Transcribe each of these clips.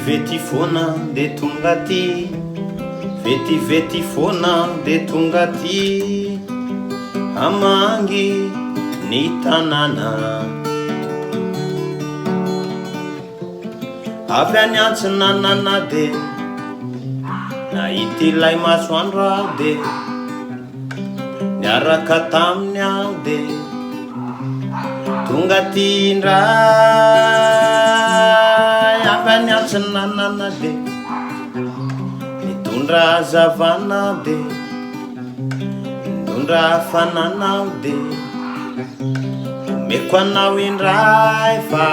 Vetivety foana de tonga ty, vetivety foana de tonga ty, hamangy ny tanàna. Avy any Antsinanana de nahity ilay masoandro aho de niaraka taminy aho de tonga ty ndray. Avy any Antsinanana de nitondra hazavana de nitondra hafanana de omeko anao indray fa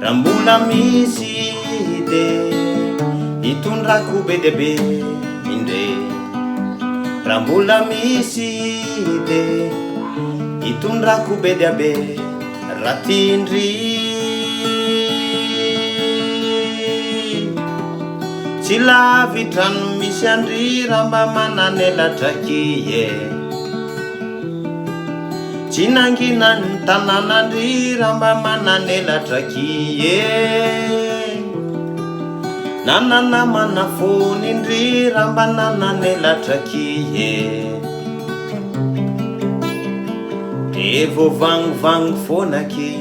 raha mbola misy de hitondrako be dia be indre. Raha mbola misy de hitondrako be dia be raha tindry. Tsy lavitrano misy andry raha mba manana elatra kie, tsy nangina ny tanànandry raha mba manana elatra kie, nanana manafony indry raha mba nanana elatra kie. Evo vangvang foana ke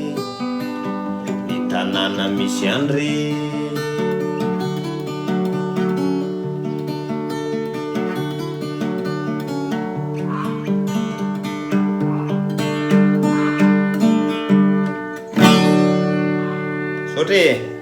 ny tanàna misy andry. Tsotra.